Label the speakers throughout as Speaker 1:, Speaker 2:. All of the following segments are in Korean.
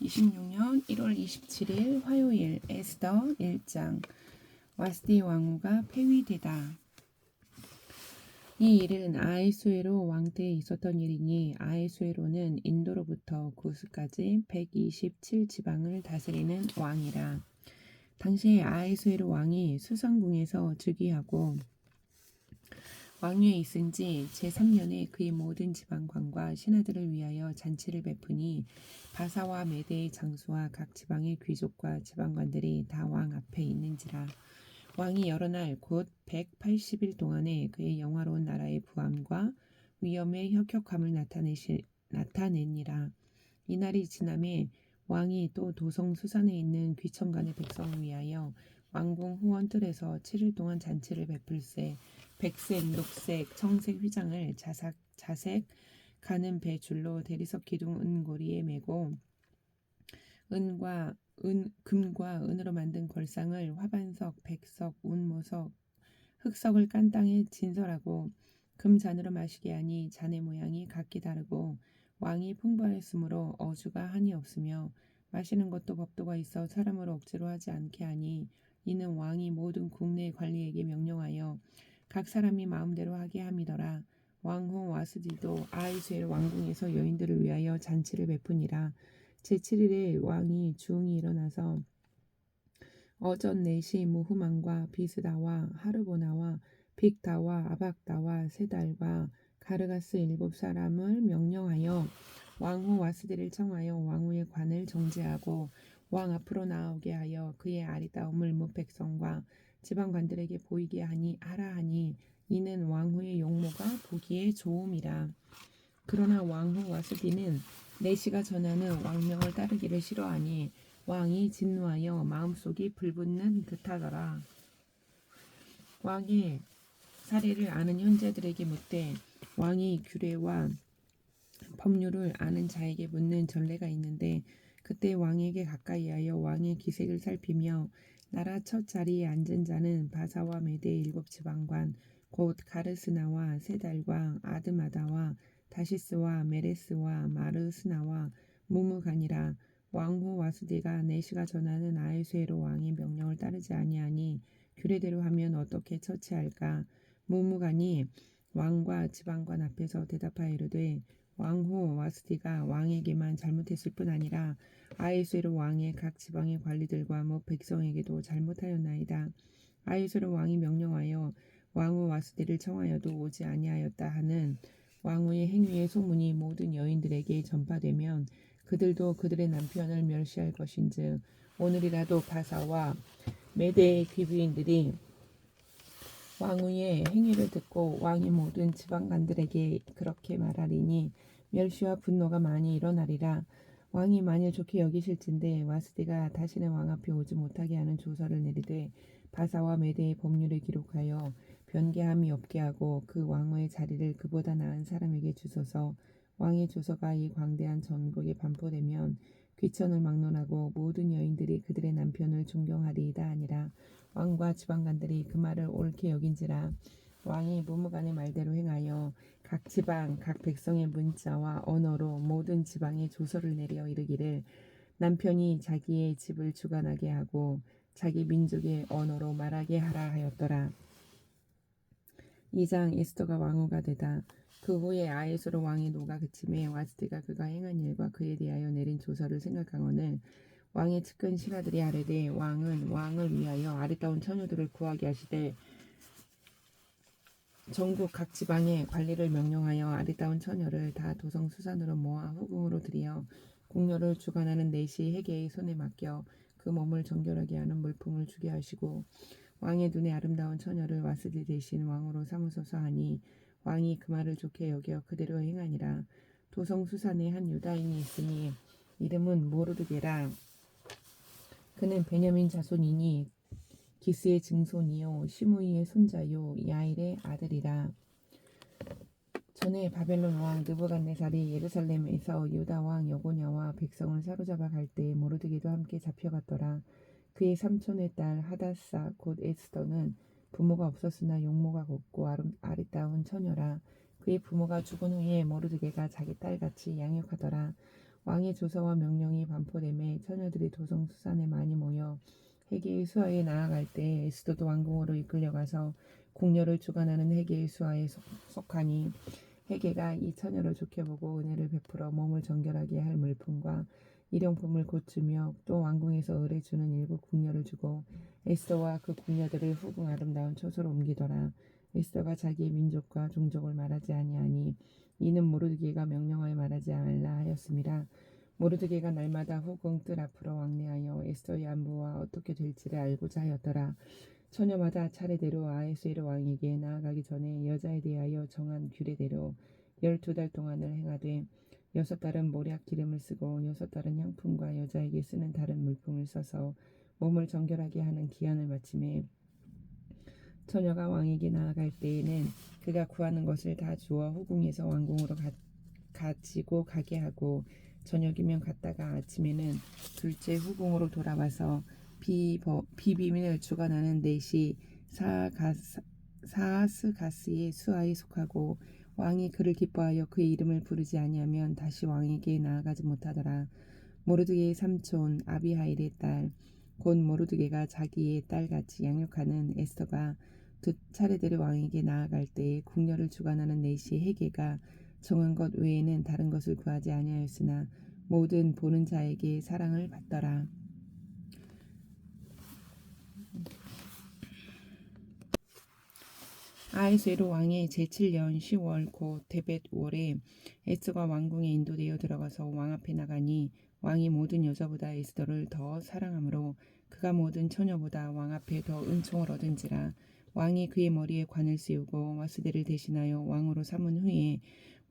Speaker 1: 26년 1월 27일 화요일 에스더 1장. 와스디 왕후가 폐위되다. 이 일은 아하수에로 왕 때에 있었던 일이니 아하수에로는 인도로부터 구스까지 127지방을 다스리는 왕이라. 당시에 아하수에로 왕이 수상궁에서 즉위하고 왕위에 있은 지 제3년에 그의 모든 지방관과 신하들을 위하여 잔치를 베푸니 바사와 메대의 장수와 각 지방의 귀족과 지방관들이 다 왕 앞에 있는지라. 왕이 여러 날 곧 180일 동안에 그의 영화로운 나라의 부함과 위엄의 혁혁함을 나타내니라. 이날이 지남에 왕이 또 도성 수산에 있는 귀천간의 백성을 위하여 왕궁 후원뜰에서 7일 동안 잔치를 베풀세 백색, 녹색, 청색 휘장을 자색 가는 배줄로 대리석 기둥 은고리에 메고 금과 은으로 만든 걸상을 화반석, 백석, 운모석, 흑석을 깐 땅에 진설하고 금잔으로 마시게 하니 잔의 모양이 각기 다르고 왕이 풍부하였으므로 어주가 한이 없으며 마시는 것도 법도가 있어 사람을 억지로 하지 않게 하니 이는 왕이 모든 국내 관리에게 명령하여 각 사람이 마음대로 하게 함이더라. 왕후 와스디도 아하수엘 왕궁에서 여인들을 위하여 잔치를 베푸니라. 제7일에 왕이 중이 일어나서 어전 네시 무후만과 비스다와 하르보나와 빅다와 아박다와 세달과 가르가스 7사람을 명령하여 왕후 와스디를 청하여 왕후의 관을 정죄하고 왕 앞으로 나오게 하여 그의 아리따움을 뭇 백성과 지방관들에게 보이게 하라 하니 이는 왕후의 용모가 보기에 좋음이라. 그러나 왕후 와스디는 네시가 전하는 왕명을 따르기를 싫어하니 왕이 진노하여 마음속이 불붙는 듯하더라. 왕의 사례를 아는 현자들에게 묻되 왕이 규례와 법률을 아는 자에게 묻는 전례가 있는데 그때 왕에게 가까이하여 왕의 기색을 살피며 나라 첫 자리에 앉은 자는 바사와 메대의 7지방관 곧 가르스나와 세달과 아드마다와 다시스와 메레스와 마르스나와 무무간이라. 왕후 와스디가 네시가 전하는 아하수에로 왕의 명령을 따르지 아니하니 규례대로 하면 어떻게 처치할까. 무무간이 왕과 지방관 앞에서 대답하여 이르되 왕후 와스디가 왕에게만 잘못했을 뿐 아니라 아하수에로 왕의 각 지방의 관리들과 백성에게도 잘못하였나이다. 아하수에로 왕이 명령하여 왕후 와스디를 청하여도 오지 아니하였다 하는 왕후의 행위의 소문이 모든 여인들에게 전파되면 그들도 그들의 남편을 멸시할 것인즉 오늘이라도 바사와 메대의 귀부인들이 왕후의 행위를 듣고 왕의 모든 지방관들에게 그렇게 말하리니 멸시와 분노가 많이 일어나리라. 왕이 만일 좋게 여기실진데 와스디가 다시는 왕 앞에 오지 못하게 하는 조서를 내리되 바사와 메대의 법률을 기록하여 변개함이 없게 하고 그 왕후의 자리를 그보다 나은 사람에게 주소서. 왕의 조서가 이 광대한 전국에 반포되면 귀천을 막론하고 모든 여인들이 그들의 남편을 존경하리이다 하니라. 왕과 지방관들이 그 말을 옳게 여긴지라. 왕이 무무간의 말대로 행하여 각 지방 각 백성의 문자와 언어로 모든 지방에 조서를 내려 이르기를 남편이 자기의 집을 주관하게 하고 자기 민족의 언어로 말하게 하라 하였더라. 2장. 에스더가 왕후가 되다. 그 후에 아하수에로 왕의 노가 그침에 와스디가 그가 행한 일과 그에 대하여 내린 조서를 생각하거늘 왕의 측근 신하들이 아뢰되 왕은 왕을 위하여 아리따운 처녀들을 구하게 하시되 전국 각 지방의 관리를 명령하여 아리따운 처녀를 다 도성 수산으로 모아 후궁으로 들여 궁녀를 주관하는 네시 해계의 손에 맡겨 그 몸을 정결하게 하는 물품을 주게 하시고 왕의 눈에 아름다운 처녀를 와스디 대신 왕으로 삼으소서 하니 왕이 그 말을 좋게 여겨 그대로 행하니라. 도성 수산에 한 유다인이 있으니 이름은 모르드게라. 그는 베냐민 자손이니 기스의 증손이요 시므이의 손자요 야일의 아들이라. 전에 바벨론 왕 느부갓네살이 예루살렘에서 유다 왕 여고냐와 백성을 사로잡아 갈 때 모르드게도 함께 잡혀갔더라. 그의 삼촌의 딸 하다사 곧 에스더는 부모가 없었으나 용모가 곱고 아리따운 처녀라. 그의 부모가 죽은 후에 모르드게가 자기 딸같이 양육하더라. 왕의 조서와 명령이 반포됨에 처녀들이 도성 수산에 많이 모여 해계의 수하에 나아갈 때 에스더도 왕궁으로 이끌려가서 궁녀를 주관하는 해계의 수하에 속하니 해계가 이 처녀를 좋게 보고 은혜를 베풀어 몸을 정결하게 할 물품과 일용품을 곧 주며 또 왕궁에서 의뢰 주는 일곱 궁녀를 주고 에스더와 그 궁녀들을 후궁 아름다운 초소로 옮기더라. 에스더가 자기의 민족과 종족을 말하지 아니하니 이는 모르드게가 명령하여 말하지 말라 하였음이라. 모르드게가 날마다 후궁 뜰 앞으로 왕래하여 에스더의 안부와 어떻게 될지를 알고자 하였더라. 처녀마다 차례대로 아하수에로 왕에게 나아가기 전에 여자에 대하여 정한 규례대로 12달 동안을 행하되 6달은 모략 기름을 쓰고 6달은 향품과 여자에게 쓰는 다른 물품을 써서 몸을 정결하게 하는 기한을 마침에 처녀가 왕에게 나아갈 때에는 그가 구하는 것을 다 주어 후궁에서 왕궁으로 가지고 가게 하고 저녁이면 갔다가 아침에는 둘째 후궁으로 돌아와서 비빔을 주관하는 넷이 사하스가스의 수하에 속하고 왕이 그를 기뻐하여 그의 이름을 부르지 아니하면 다시 왕에게 나아가지 못하더라. 모르드게의 삼촌 아비하일의 딸 곧 모르드게가 자기의 딸같이 양육하는 에스더가 두 차례대로 왕에게 나아갈 때에 궁녀를 주관하는 넷이 해계가 정한 것 외에는 다른 것을 구하지 아니하였으나 모든 보는 자에게 사랑을 받더라. 아하수에로 왕의 제7년 10월 곧 데벳월에 에스더가 왕궁에 인도되어 들어가서 왕 앞에 나가니 왕이 모든 여자보다 에스더를 더 사랑하므로 그가 모든 처녀보다 왕 앞에 더 은총을 얻은지라. 왕이 그의 머리에 관을 씌우고 와스대를 대신하여 왕으로 삼은 후에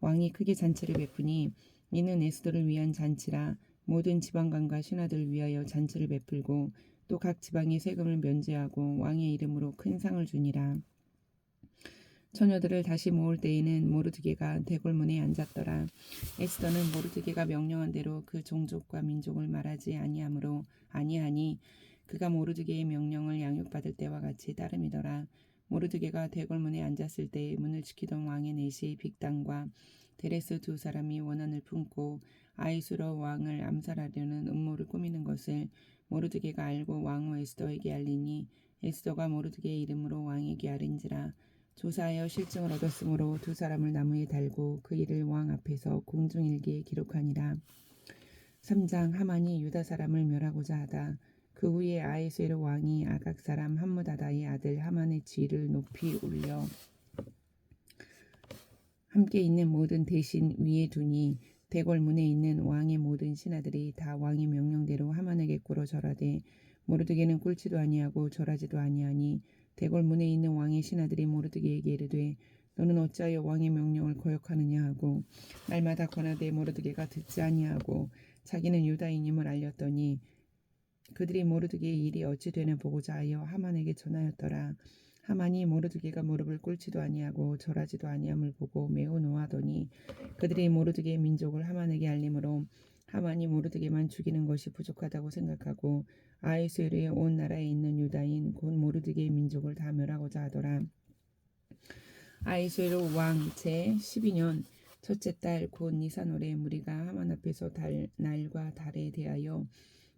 Speaker 1: 왕이 크게 잔치를 베푸니 이는 에스더를 위한 잔치라. 모든 지방관과 신하들을 위하여 잔치를 베풀고 또 각 지방의 세금을 면제하고 왕의 이름으로 큰 상을 주니라. 처녀들을 다시 모을 때에는 모르드게가 대궐문에 앉았더라. 에스더는 모르드게가 명령한 대로 그 종족과 민족을 말하지 아니하니 그가 모르드게의 명령을 양육받을 때와 같이 따름이더라. 모르드게가 대궐문에 앉았을 때 문을 지키던 왕의 넷이 빅단과 데레스 두 사람이 원한을 품고 아이수로 왕을 암살하려는 음모를 꾸미는 것을 모르드게가 알고 왕후 에스더에게 알리니 에스더가 모르드게의 이름으로 왕에게 아른지라. 조사하여 실증을 얻었으므로 두 사람을 나무에 달고 그 일을 왕 앞에서 공중일기에 기록하니라. 3장 하만이 유다 사람을 멸하고자 하다. 그 후에 아하수에로 왕이 아각 사람 함무다다의 아들 하만의 지위를 높이 올려 함께 있는 모든 대신 위에 두니 대궐문에 있는 왕의 모든 신하들이 다 왕의 명령대로 하만에게 꿇어 절하되 모르드게는 꿇지도 아니하고 절하지도 아니하니 대궐문에 있는 왕의 신하들이 모르드게에게 이르되 너는 어찌하여 왕의 명령을 거역하느냐 하고 날마다 권하되 모르드게가 듣지 아니하고 자기는 유다인임을 알렸더니 그들이 모르드게의 일이 어찌 되나 보고자 하여 하만에게 전하였더라. 하만이 모르드게가 무릎을 꿇지도 아니하고 절하지도 아니함을 보고 매우 노하더니 그들이 모르드게의 민족을 하만에게 알림으로 하만이 모르드게만 죽이는 것이 부족하다고 생각하고 아하수에로의 온 나라에 있는 유다인 곧 모르드게의 민족을 다 멸하고자 하더라. 아하수에로 왕 제12년 첫째 달 곧 니산월에 무리가 하만 앞에서 날과 달에 대하여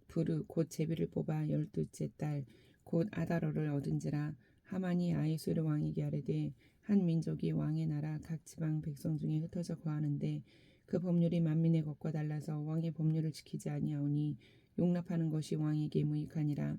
Speaker 1: 부르 곧 제비를 뽑아 12째 달 곧 아다로를 얻은지라. 하만이 아하수에로 왕에게 아뢰되 한 민족이 왕의 나라 각 지방 백성 중에 흩어져 거하는데 그 법률이 만민의 것과 달라서 왕의 법률을 지키지 아니하오니 용납하는 것이 왕에게 무익하니라.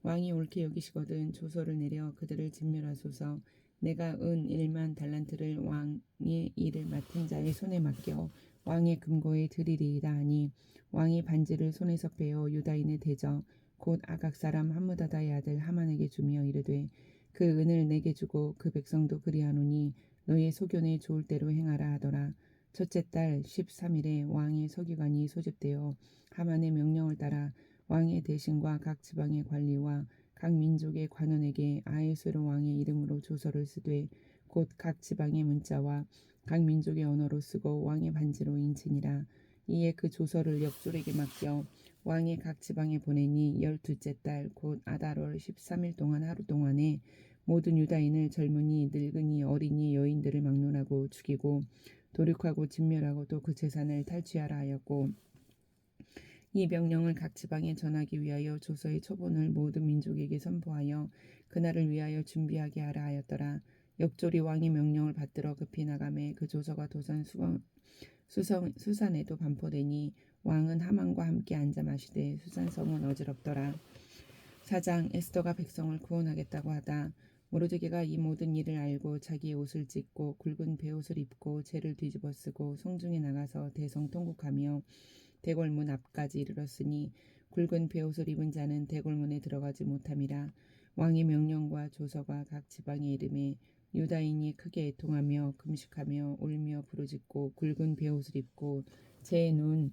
Speaker 1: 왕이 옳게 여기시거든 조서를 내려 그들을 진멸하소서. 내가 은 1만 달란트를 왕의 일을 맡은 자의 손에 맡겨 왕의 금고에 드리리이다 하니 왕이 반지를 손에서 빼어 유다인의 대저 곧 아각 사람 함무다다의 아들 하만에게 주며 이르되 그 은을 내게 주고 그 백성도 그리하노니 너의 소견에 좋을 대로 행하라 하더라. 첫째 달 13일에 왕의 서기관이 소집되어 하만의 명령을 따라 왕의 대신과 각 지방의 관리와 각 민족의 관원에게 아하수에로 왕의 이름으로 조서를 쓰되 곧 각 지방의 문자와 각 민족의 언어로 쓰고 왕의 반지로 인치니라. 이에 그 조서를 역졸에게 맡겨 왕의 각 지방에 보내니 12째 달 곧 아달월 13일 동안 하루 동안에 모든 유다인을 젊은이 늙은이 어린이 여인들을 막론하고 죽이고 도륙하고 진멸하고 또 그 재산을 탈취하라 하였고 이 명령을 각 지방에 전하기 위하여 조서의 초본을 모든 민족에게 선포하여 그날을 위하여 준비하게 하라 하였더라. 역졸이 왕의 명령을 받들어 급히 나가매 그 조서가 도산 수산에도 반포되니 왕은 하만과 함께 앉아 마시되 수산성은 어지럽더라. 4장. 에스더가 백성을 구원하겠다고 하다. 모르드게가 이 모든 일을 알고 자기의 옷을 찢고 굵은 베옷을 입고 재를 뒤집어 쓰고 성중에 나가서 대성통곡하며 대궐문 앞까지 이르렀으니 굵은 베옷을 입은 자는 대궐문에 들어가지 못함이라. 왕의 명령과 조서가 각 지방에 이름에 유다인이 크게 애통하며 금식하며 울며 부르짖고 굵은 베옷을 입고 제 눈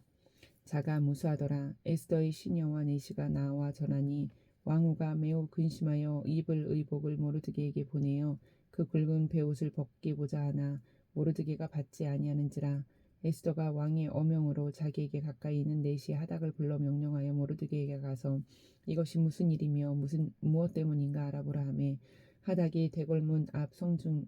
Speaker 1: 자가 무수하더라. 에스더의 시녀와 내시가 나와 전하니 왕후가 매우 근심하여 입을 의복을 모르드게에게 보내어 그 굵은 베옷을 벗기고자 하나 모르드게가 받지 아니하는지라. 에스더가 왕의 어명으로 자기에게 가까이 있는 내시 하닥을 불러 명령하여 모르드게에게 가서 이것이 무슨 일이며 무엇 때문인가 알아보라 하매 하닥이 대궐문 앞 성중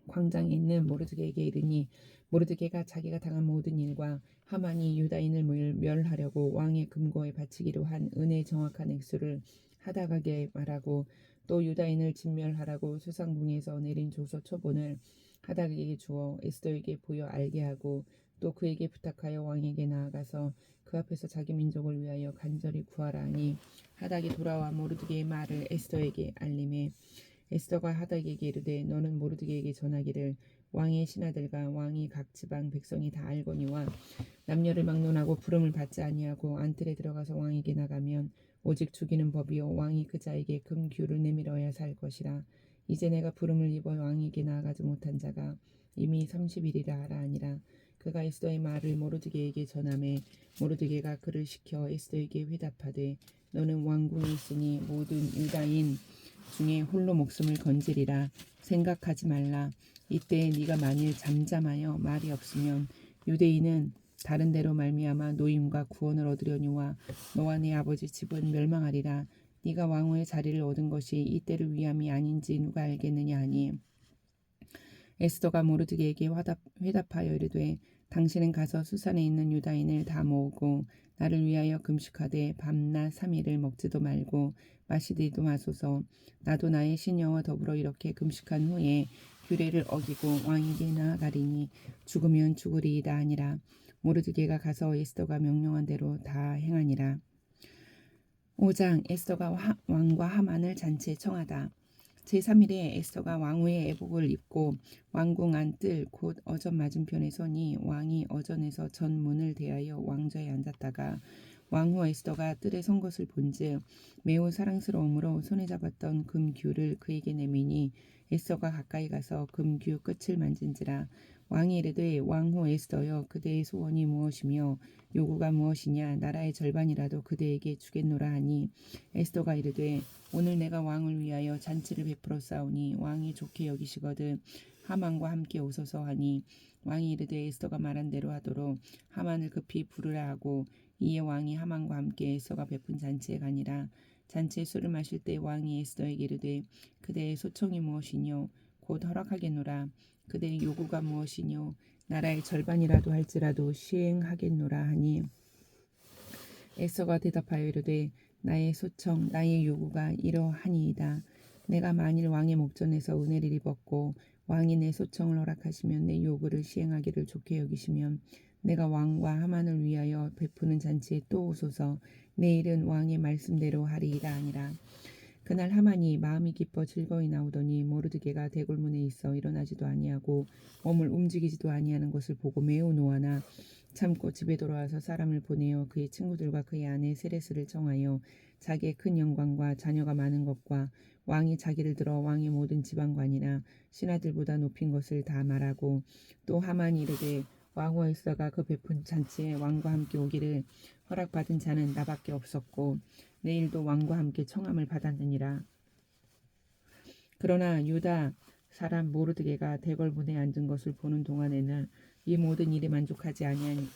Speaker 1: 광장에 있는 모르드게에게 이르니 모르드게가 자기가 당한 모든 일과 하만이 유다인을 멸하려고 왕의 금고에 바치기로 한 은혜의 정확한 액수를 하닥에게 말하고 또 유다인을 진멸하라고 수상궁에서 내린 조서 초본을 하닥에게 주어 에스더에게 보여 알게 하고 또 그에게 부탁하여 왕에게 나아가서 그 앞에서 자기 민족을 위하여 간절히 구하라 하니 하닥이 돌아와 모르드게의 말을 에스더에게 알림해 에스더가 하닥에게 이르되 너는 모르드게에게 전하기를 왕의 신하들과 왕이 각 지방 백성이 다 알거니와 남녀를 막론하고 부름을 받지 아니하고 안틀에 들어가서 왕에게 나가면 오직 죽이는 법이요 왕이 그 자에게 금규를 내밀어야 살 것이라. 이제 내가 부름을 입어 왕에게 나아가지 못한 자가 이미 30일이라 하라 하니라. 그가 에스더의 말을 모르드게에게 전하매 모르드게가 그를 시켜 에스더에게 회답하되 너는 왕궁에 있으니 모든 유다인 중에 홀로 목숨을 건지리라. 생각하지 말라. 이때 네가 만일 잠잠하여 말이 없으면 유대인은 다른 데로 말미암아 노임과 구원을 얻으려니와 너와 네 아버지 집은 멸망하리라. 네가 왕후의 자리를 얻은 것이 이때를 위함이 아닌지 누가 알겠느냐 하니 에스더가 모르드게에게 회답하여 이르되 당신은 가서 수산에 있는 유다인을 다 모으고 나를 위하여 금식하되 밤낮 3일을 먹지도 말고 마시지도 마소서. 나도 나의 시녀와 더불어 이렇게 금식한 후에 규례를 어기고 왕에게 나아가리니 죽으면 죽으리이다 하니라. 모르드게가 가서 에스더가 명령한 대로 다 행하니라. 5장. 에스더가 왕과 하만을 잔치에 청하다. 제3일에 에스더가 왕후의 애복을 입고 왕궁 안 뜰 곧 어전 맞은편에 서니 왕이 어전에서 전 문을 대하여 왕좌에 앉았다가 왕후 에스더가 뜰에 선 것을 본즉 매우 사랑스러움으로 손에 잡았던 금규를 그에게 내미니 에스더가 가까이 가서 금규 끝을 만진지라. 왕이 이르되 왕후 에스더여 그대의 소원이 무엇이며 요구가 무엇이냐 나라의 절반이라도 그대에게 주겠노라 하니 에스더가 이르되 오늘 내가 왕을 위하여 잔치를 베풀어 싸우니 왕이 좋게 여기시거든 하만과 함께 오소서 하니 왕이 이르되 에스더가 말한 대로 하도록 하만을 급히 부르라 하고 이에 왕이 하만과 함께 에스더가 베푼 잔치에 가니라. 잔치에 술을 마실 때 왕이 에스더에게 이르되 그대의 소청이 무엇이뇨 곧 허락하겠노라. 그대의 요구가 무엇이뇨 나라의 절반이라도 할지라도 시행하겠노라 하니 에스더가 대답하여 이르되 나의 소청 나의 요구가 이러하니이다. 내가 만일 왕의 목전에서 은혜를 입었고 왕이 내 소청을 허락하시면 내 요구를 시행하기를 좋게 여기시면 내가 왕과 하만을 위하여 베푸는 잔치에 또 오소서. 내일은 왕의 말씀대로 하리이다 하니라. 그날 하만이 마음이 기뻐 즐거이 나오더니 모르드게가 대궐문에 있어 일어나지도 아니하고 몸을 움직이지도 아니하는 것을 보고 매우 노하나 참고 집에 돌아와서 사람을 보내어 그의 친구들과 그의 아내 세레스를 청하여 자기의 큰 영광과 자녀가 많은 것과 왕이 자기를 들어 왕의 모든 지방관이나 신하들보다 높인 것을 다 말하고 또 하만이 이르되 왕후 에스더가 그 베푼 잔치에 왕과 함께 오기를 허락받은 자는 나밖에 없었고 내일도 왕과 함께 청함을 받았느니라. 그러나 유다 사람 모르드게가 대궐문에 앉은 것을 보는 동안에는 이 모든 일에 만족하지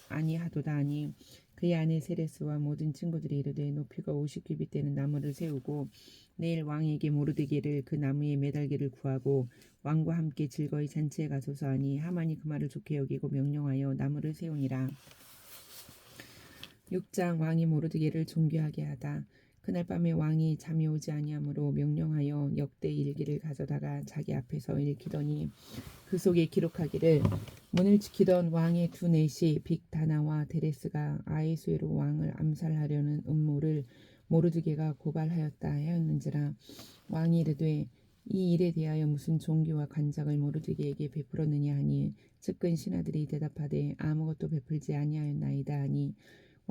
Speaker 1: 아니하도다 하니 그의 아내 세레스와 모든 친구들이 이르되 높이가 50규빗 되는 나무를 세우고 내일 왕에게 모르드게를 그 나무에 매달기를 구하고 왕과 함께 즐거이 잔치에 가소서 하니 하만이 그 말을 좋게 여기고 명령하여 나무를 세우니라. 6장 왕이 모르드게를 존귀하게 하다. 그날 밤에 왕이 잠이 오지 아니하므로 명령하여 역대 일기를 가져다가 자기 앞에서 읽히더니 그 속에 기록하기를 문을 지키던 왕의 두 내시 빅다나와 데레스가 아하수에로 왕을 암살하려는 음모를 모르드게가 고발하였다 하였는지라. 왕이 이르되 이 일에 대하여 무슨 종교와 관작을 모르드게에게 베풀었느냐 하니 측근 신하들이 대답하되 아무것도 베풀지 아니하였나이다 하니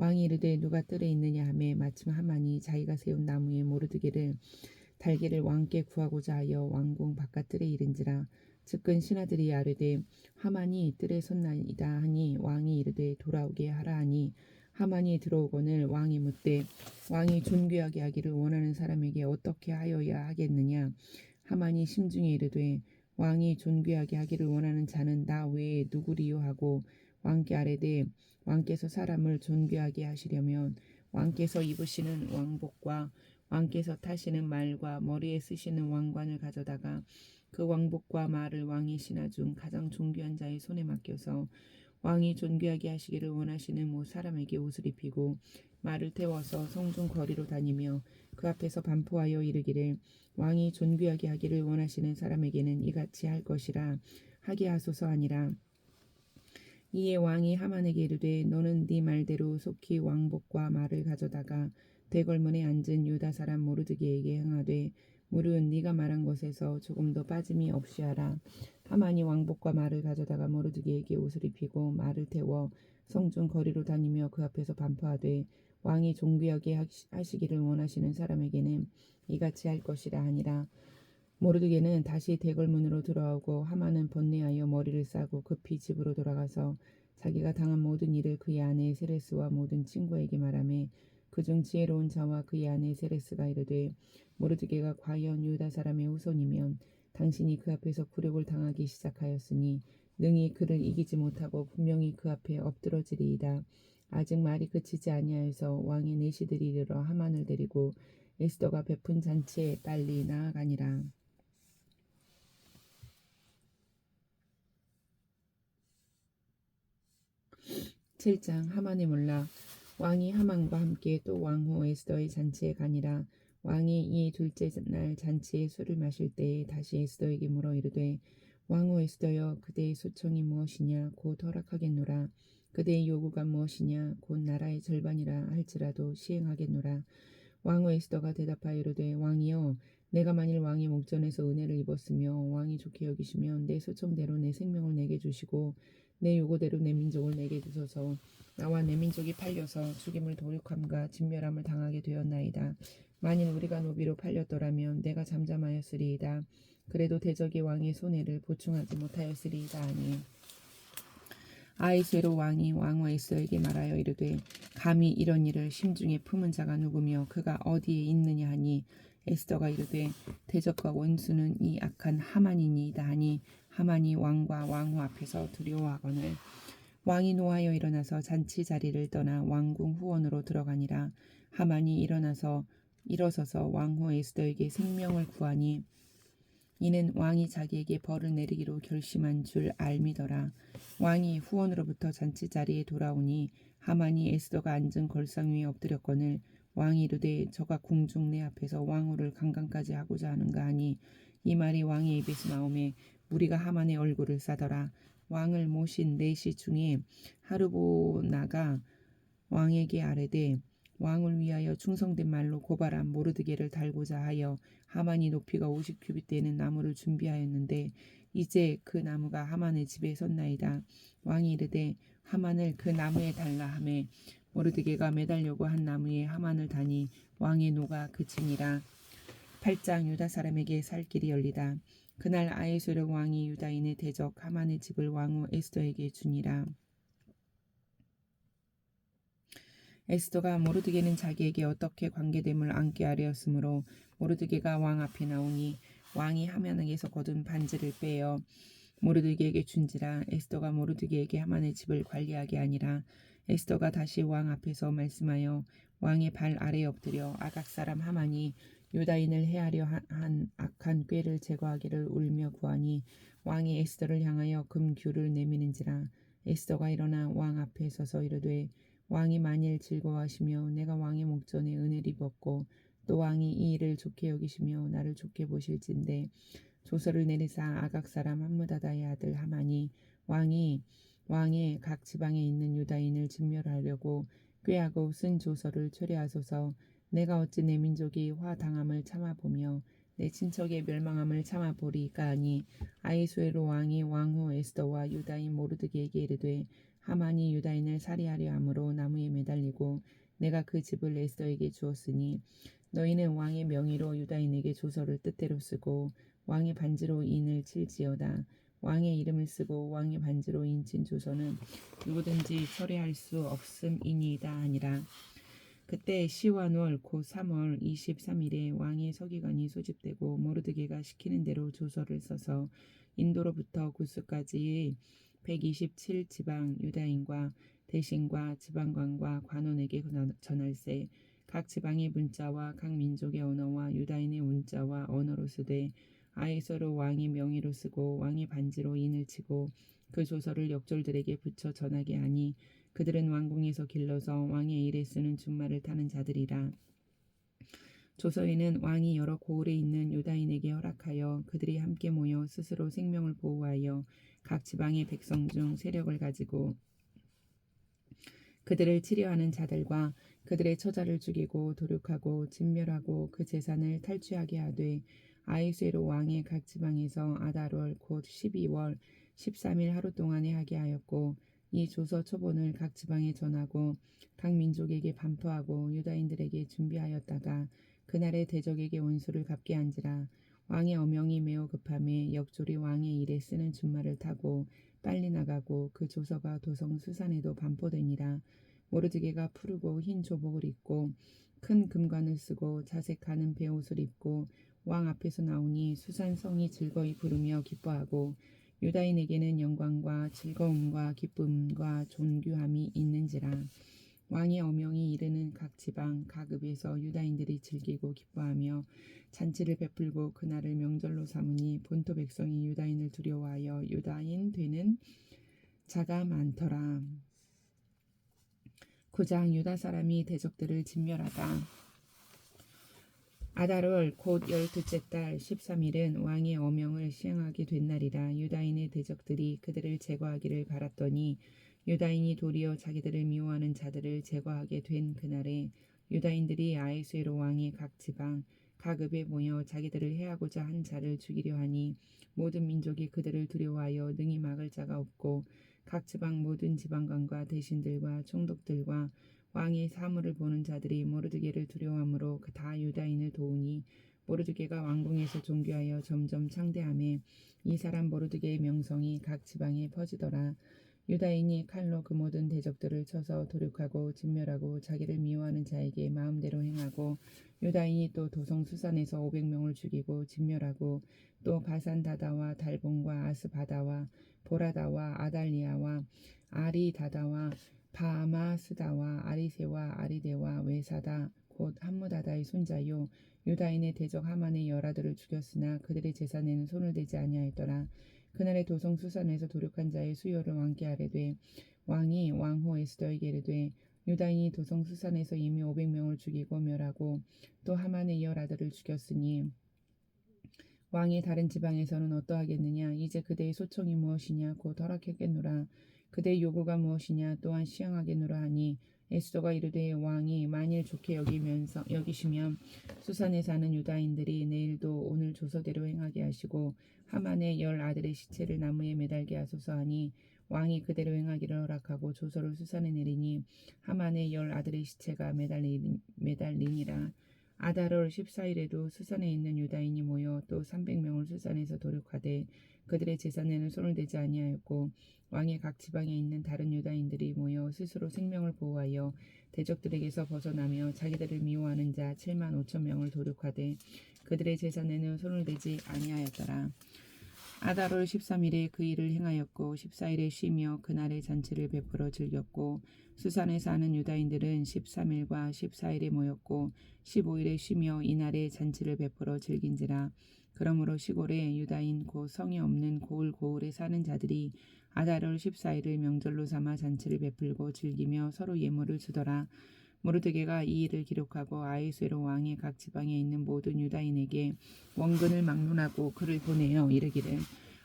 Speaker 1: 왕이 이르되 누가 뜰에 있느냐 하매 마침 하만이 자기가 세운 나무에 모르드게를 달기를 왕께 구하고자 하여 왕궁 바깥뜰에 이른지라. 측근 신하들이 아뢰되 하만이 뜰에 섰나이다 하니 왕이 이르되 돌아오게 하라 하니 하만이 들어오거늘 왕이 묻되 왕이 존귀하게 하기를 원하는 사람에게 어떻게 하여야 하겠느냐. 하만이 심중에 이르되 왕이 존귀하게 하기를 원하는 자는 나 외에 누구리요 하고 왕께 아뢰되 왕께서 사람을 존귀하게 하시려면 왕께서 입으시는 왕복과 왕께서 타시는 말과 머리에 쓰시는 왕관을 가져다가 그 왕복과 말을 왕의 신하 중 가장 존귀한 자의 손에 맡겨서 왕이 존귀하게 하시기를 원하시는 모 사람에게 옷을 입히고 말을 태워서 성중 거리로 다니며 그 앞에서 반포하여 이르기를 왕이 존귀하게 하기를 원하시는 사람에게는 이같이 할 것이라 하게 하소서 하니라. 이에 왕이 하만에게 이르되 너는 네 말대로 속히 왕복과 말을 가져다가 대궐문에 앉은 유다 사람 모르드게에게 행하되 무릇 네가 말한 것에서 조금도 빠짐이 없이 하라. 하만이 왕복과 말을 가져다가 모르드게에게 옷을 입히고 말을 태워 성중 거리로 다니며 그 앞에서 반포하되 왕이 존귀하게 하시기를 원하시는 사람에게는 이같이 할 것이라 하니라. 모르드게는 다시 대궐문으로 들어오고 하만은 번뇌하여 머리를 싸고 급히 집으로 돌아가서 자기가 당한 모든 일을 그의 아내 세레스와 모든 친구에게 말하며 그중 지혜로운 자와 그의 아내 세레스가 이르되 모르드게가 과연 유다 사람의 후손이면 당신이 그 앞에서 굴욕을 당하기 시작하였으니 능히 그를 이기지 못하고 분명히 그 앞에 엎드러지리이다. 아직 말이 그치지 아니하여서 왕의 내시들이 이르러 하만을 데리고 에스더가 베푼 잔치에 빨리 나아가니라. 7장 하만의 몰락. 왕이 하만과 함께 또 왕후 에스더의 잔치에 가니라. 왕이 이 둘째 날 잔치에 술을 마실 때에 다시 에스더에게 물어 이르되 왕후 에스더여 그대의 소청이 무엇이냐 곧 허락하겠노라. 그대의 요구가 무엇이냐 곧 나라의 절반이라 할지라도 시행하겠노라. 왕후 에스더가 대답하여 이르되 왕이여 내가 만일 왕의 목전에서 은혜를 입었으며 왕이 좋게 여기시면 내 소청대로 내 생명을 내게 주시고 내 요구대로 내 민족을 내게 주소서. 나와 내 민족이 팔려서 죽임을 도륙함과 진멸함을 당하게 되었나이다. 만일 우리가 노비로 팔렸더라면 내가 잠잠하였으리이다. 그래도 대적이 왕의 손해를 보충하지 못하였으리이다 하니 아하수에로 왕이 왕후 에스더에게 말하여 이르되 감히 이런 일을 심중에 품은 자가 누구며 그가 어디에 있느냐 하니 에스더가 이르되 대적과 원수는 이 악한 하만이니이다 하니 하만이 왕과 왕후 앞에서 두려워하거늘 왕이 노하여 일어나서 잔치 자리를 떠나 왕궁 후원으로 들어가니라. 하만이 일어서서 왕후 에스더에게 생명을 구하니 이는 왕이 자기에게 벌을 내리기로 결심한 줄 알미더라. 왕이 후원으로부터 잔치 자리에 돌아오니 하만이 에스더가 앉은 걸상 위에 엎드렸거늘 왕이 이르되 저가 궁중 내 앞에서 왕후를 강간까지 하고자 하는가 하니 이 말이 왕의 입에서 나오매 무리가 하만의 얼굴을 싸더라. 왕을 모신 내시 중에 하르보나가 왕에게 아뢰되 왕을 위하여 충성된 말로 고발한 모르드게를 달고자 하여 하만이 높이가 50규빗 되는 나무를 준비하였는데 이제 그 나무가 하만의 집에 섰나이다. 왕이 이르되 하만을 그 나무에 달라 하매 모르드게가 매달려고 한 나무에 하만을 다니 왕의 노가 그치니라. 8장 유다 사람에게 살 길이 열리다. 그날 아하수에로 왕이 유다인의 대적 하만의 집을 왕후 에스더에게 주니라. 에스더가 모르드게는 자기에게 어떻게 관계됨을 안게 아뢰었으므로 모르드게가 왕 앞에 나오니 왕이 하만에게서 거둔 반지를 빼어 모르드게에게 준지라. 에스더가 모르드게에게 하만의 집을 관리하게 하니라. 에스더가 다시 왕 앞에서 말씀하여 왕의 발 아래에 엎드려 아각 사람 하만이 유다인을 해하려 한 악한 꾀를 제거하기를 울며 구하니 왕이 에스더를 향하여 금규를 내미는지라. 에스더가 일어나 왕 앞에 서서 이르되 왕이 만일 즐거워하시며 내가 왕의 목전에 은혜를 입었고 또 왕이 이 일을 좋게 여기시며 나를 좋게 보실진대 조서를 내리사 아각 사람 함므다다의 아들 하만이 왕의 각 지방에 있는 유다인을 진멸하려고 꾀하고 쓴 조서를 철회하소서. 내가 어찌 내 민족이 화 당함을 참아보며 내 친척의 멸망함을 참아보리까 하니 아히수에로 왕이 왕후 에스더와 유다인 모르드게에게 이르되 하만이 유다인을 살해하려 함으로 나무에 매달리고 내가 그 집을 에스더에게 주었으니 너희는 왕의 명의로 유다인에게 조서를 뜻대로 쓰고 왕의 반지로 인을 칠지어다. 왕의 이름을 쓰고 왕의 반지로 인친 조서는 누구든지 철회할 수 없음이니이다 하니라. 그때 시완월 곧 3월 23일에 왕의 서기관이 소집되고 모르드게가 시키는 대로 조서를 써서 인도로부터 구스까지의 127지방 유다인과 대신과 지방관과 관원에게 전할세. 각 지방의 문자와 각 민족의 언어와 유다인의 문자와 언어로 쓰되 아히수에로 왕의 명의로 쓰고 왕의 반지로 인을 치고 그 조서를 역졸들에게 붙여 전하게 하니 그들은 왕궁에서 길러서 왕의 일에 쓰는 준말을 타는 자들이라. 조서에는 왕이 여러 고을에 있는 유다인에게 허락하여 그들이 함께 모여 스스로 생명을 보호하여 각 지방의 백성 중 세력을 가지고 그들을 치려하는 자들과 그들의 처자를 죽이고 도륙하고 진멸하고 그 재산을 탈취하게 하되 아히수에로 왕의 각 지방에서 아달월 곧 12월 13일 하루 동안에 하게 하였고 이 조서 초본을 각 지방에 전하고 각 민족에게 반포하고 유다인들에게 준비하였다가 그날에 대적에게 원수를 갚게 한지라. 왕의 어명이 매우 급함에 역졸이 왕의 일에 쓰는 준말을 타고 빨리 나가고 그 조서가 도성 수산에도 반포되니라. 모르드게가 푸르고 흰 조복을 입고 큰 금관을 쓰고 자색하는 베옷을 입고 왕 앞에서 나오니 수산 성이 즐거이 부르며 기뻐하고 유다인에게는 영광과 즐거움과 기쁨과 존귀함이 있는지라. 왕의 어명이 이르는 각 지방 각 읍에서 유다인들이 즐기고 기뻐하며 잔치를 베풀고 그날을 명절로 삼으니 본토 백성이 유다인을 두려워하여 유다인 되는 자가 많더라. 9장 유다 사람이 대적들을 진멸하다. 아달월 곧 12째 달 13일은 왕의 어명을 시행하게 된 날이라. 유다인의 대적들이 그들을 제거하기를 바랐더니 유다인이 도리어 자기들을 미워하는 자들을 제거하게 된 그날에 유다인들이 아히수에로 왕의 각 지방 각 읍에 모여 자기들을 해하고자 한 자를 죽이려 하니 모든 민족이 그들을 두려워하여 능히 막을 자가 없고 각 지방 모든 지방관과 대신들과 총독들과 왕의 사물을 보는 자들이 모르드게를 두려워하므로 다 유다인을 도우니 모르드게가 왕궁에서 존귀하여 점점 창대하며 이 사람 모르드게의 명성이 각 지방에 퍼지더라. 유다인이 칼로 그 모든 대적들을 쳐서 도륙하고 진멸하고 자기를 미워하는 자에게 마음대로 행하고 유다인이 또 도성 수산에서 500명을 죽이고 진멸하고 또 바산 다다와 달본과 아스바다와 보라다와 아달리아와 아리다다와 바마스다와 아리세와 아리데와 외사다 곧 함무다다의 손자요 유다인의 대적 하만의 열아들을 죽였으나 그들의 재산에는 손을 대지 아니하였더라. 그날에 도성 수산에서 도륙한 자의 수요를 왕께 아뢰되 왕이 왕후 에스더에게 이르되 유다인이 도성 수산에서 이미 500명을 죽이고 멸하고 또 하만의 열아들을 죽였으니 왕이 다른 지방에서는 어떠하겠느냐. 이제 그대의 소청이 무엇이냐. 곧 허락하겠노라. 그대의 요구가 무엇이냐. 또한 시행하겠노라 하니 에스더가 이르되 왕이 만일 좋게 여기시면 수산에 사는 유다인들이 내일도 오늘 조서대로 행하게 하시고 하만의 10 아들의 시체를 나무에 매달게 하소서 하니 왕이 그대로 행하기를 허락하고 조서를 수산에 내리니 하만의 10 아들의 시체가 매달리니라. 아달월 14일에도 수산에 있는 유다인이 모여 또 300명을 수산에서 도륙하되 그들의 재산에는 손을 대지 아니하였고 왕의 각 지방에 있는 다른 유다인들이 모여 스스로 생명을 보호하여 대적들에게서 벗어나며 자기들을 미워하는 자 7만 5천 명을 도륙하되 그들의 재산에는 손을 대지 아니하였더라. 아달월 13일에 그 일을 행하였고 14일에 쉬며 그날의 잔치를 베풀어 즐겼고 수산에 사는 유다인들은 13일과 14일에 모였고 15일에 쉬며 이날에 잔치를 베풀어 즐긴지라. 그러므로 시골에 유다인 곧 성이 없는 고을에 사는 자들이 아달월 14일을 명절로 삼아 잔치를 베풀고 즐기며 서로 예물을 주더라. 모르드게가 이 일을 기록하고 아하수에로 왕의 각 지방에 있는 모든 유다인에게 원근을 막론하고 글을 보내어 이르기를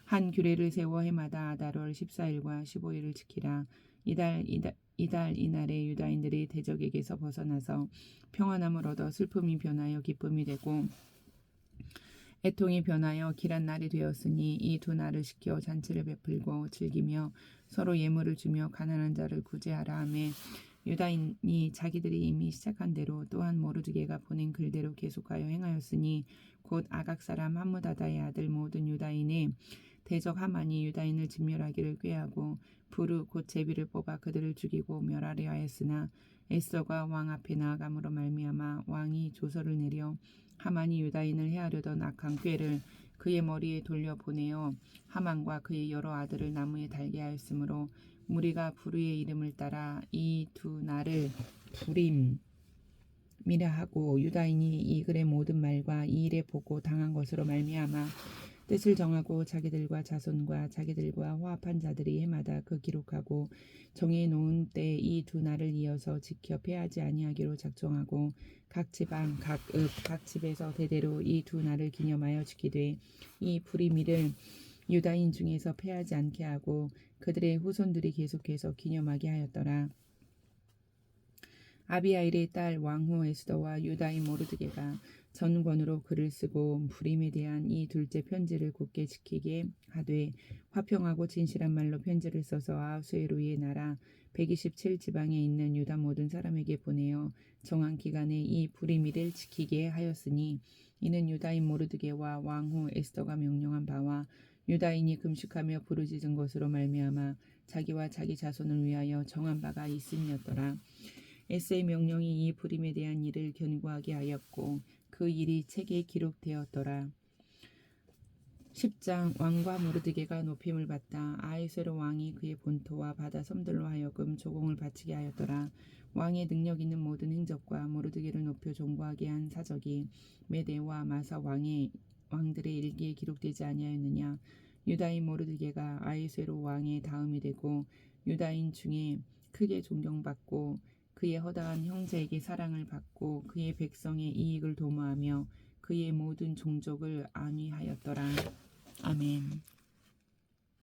Speaker 1: 한 규례를 세워 해마다 아달월 14일과 15일을 지키라. 이날에 유다인들이 대적에게서 벗어나서 평안함을 얻어 슬픔이 변하여 기쁨이 되고 애통이 변하여 길한 날이 되었으니 이 두 날을 지켜 잔치를 베풀고 즐기며 서로 예물을 주며 가난한 자를 구제하라 하며 유다인이 자기들이 이미 시작한 대로 또한 모르드게가 보낸 글대로 계속하여 행하였으니 곧 아각 사람 함무다다의 아들 모든 유다인의 대적 하만이 유다인을 진멸하기를 꾀하고 부르 곧 제비를 뽑아 그들을 죽이고 멸하려 하였으나 에스더가 왕 앞에 나아감으로 말미암아 왕이 조서를 내려 하만이 유다인을 해하려던 악한 꾀를 그의 머리에 돌려 보내어 하만과 그의 여러 아들을 나무에 달게 하였으므로 무리가 부르의 이름을 따라 이 두 날을 부림이라 하고 유다인이 이 글의 모든 말과 이 일에 보고 당한 것으로 말미암아 뜻을 정하고 자기들과 자손과 자기들과 화합한 자들이 해마다 그 기록하고 정해 놓은 때 이 두 날을 이어서 지켜 패하지 아니하기로 작정하고 각 지방 각 읍 각 집에서 대대로 이 두 날을 기념하여 지키되 이 부림일을 유다인 중에서 패하지 않게 하고 그들의 후손들이 계속해서 기념하게 하였더라. 아비하일의 딸 왕후 에스더와 유다인 모르드게가 전권으로 글을 쓰고 부림에 대한 이 둘째 편지를 굳게 지키게 하되 화평하고 진실한 말로 편지를 써서 아하수에로의 나라 127지방에 있는 유다 모든 사람에게 보내어 정한 기간에 이 부림일을 지키게 하였으니 이는 유다인 모르드게와 왕후 에스더가 명령한 바와 유다인이 금식하며 부르짖은 것으로 말미암아 자기와 자기 자손을 위하여 정한 바가 있음이었더라. 에스의 명령이 이 부림에 대한 일을 견고하게 하였고 그 일이 책에 기록되었더라. 10장 왕과 모르드게가 높임을 받다. 아하수에로 왕이 그의 본토와 바다 섬들로 하여금 조공을 바치게 하였더라. 왕의 능력 있는 모든 행적과 모르드게를 높여 존귀하게 한 사적이 메대와 마사 왕들의 일기에 기록되지 아니하였느냐. 유다인 모르드게가 아하수에로 왕의 다음이 되고 유다인 중에 크게 존경받고 그의 허다한 형제에게 사랑을 받고 그의 백성의 이익을 도모하며 그의 모든 종족을 안위하였더라. 아멘.